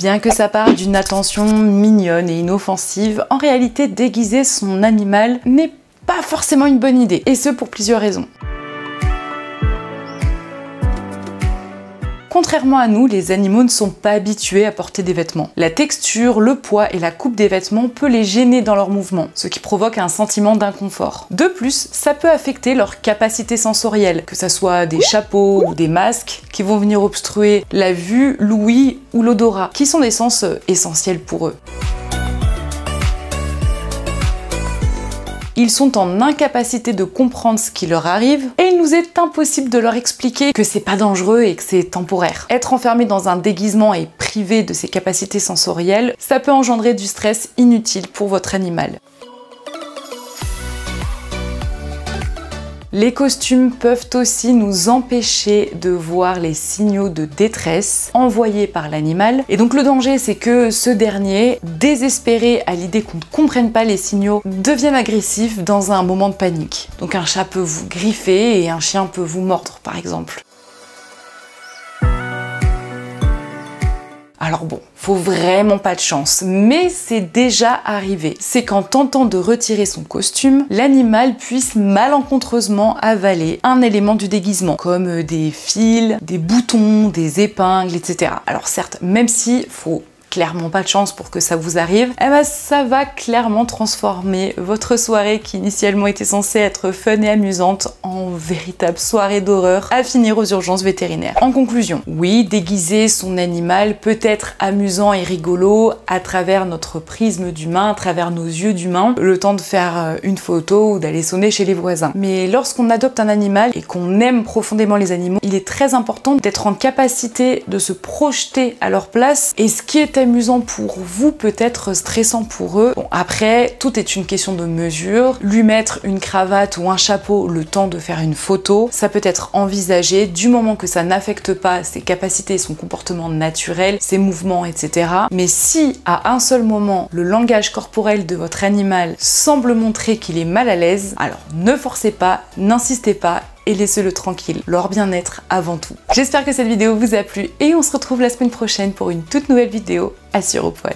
Bien que ça parte d'une attention mignonne et inoffensive, en réalité déguiser son animal n'est pas forcément une bonne idée, et ce pour plusieurs raisons. Contrairement à nous, les animaux ne sont pas habitués à porter des vêtements. La texture, le poids et la coupe des vêtements peut les gêner dans leurs mouvements, ce qui provoque un sentiment d'inconfort. De plus, ça peut affecter leur capacité sensorielle, que ce soit des chapeaux ou des masques qui vont venir obstruer la vue, l'ouïe ou l'odorat, qui sont des sens essentiels pour eux. Ils sont en incapacité de comprendre ce qui leur arrive et il nous est impossible de leur expliquer que c'est pas dangereux et que c'est temporaire. Être enfermé dans un déguisement et privé de ses capacités sensorielles, ça peut engendrer du stress inutile pour votre animal. Les costumes peuvent aussi nous empêcher de voir les signaux de détresse envoyés par l'animal. Et donc le danger, c'est que ce dernier, désespéré à l'idée qu'on ne comprenne pas les signaux, devienne agressif dans un moment de panique. Donc un chat peut vous griffer et un chien peut vous mordre, par exemple. Alors bon, faut vraiment pas de chance, mais c'est déjà arrivé. C'est qu'en tentant de retirer son costume, l'animal puisse malencontreusement avaler un élément du déguisement, comme des fils, des boutons, des épingles, etc. Alors certes, même si faut clairement pas de chance pour que ça vous arrive, eh ben ça va clairement transformer votre soirée qui initialement était censée être fun et amusante en véritable soirée d'horreur à finir aux urgences vétérinaires. En conclusion, oui, déguiser son animal peut être amusant et rigolo à travers notre prisme d'humain, à travers nos yeux d'humain, le temps de faire une photo ou d'aller sonner chez les voisins. Mais lorsqu'on adopte un animal et qu'on aime profondément les animaux, il est très important d'être en capacité de se projeter à leur place, et ce qui est amusant pour vous peut être stressant pour eux. Bon, après, tout est une question de mesure. Lui mettre une cravate ou un chapeau le temps de faire une photo, ça peut être envisagé du moment que ça n'affecte pas ses capacités, son comportement naturel, ses mouvements, etc. Mais si à un seul moment, le langage corporel de votre animal semble montrer qu'il est mal à l'aise, alors ne forcez pas, n'insistez pas, et laissez-le tranquille, leur bien-être avant tout. J'espère que cette vidéo vous a plu et on se retrouve la semaine prochaine pour une toute nouvelle vidéo à Sur au poil.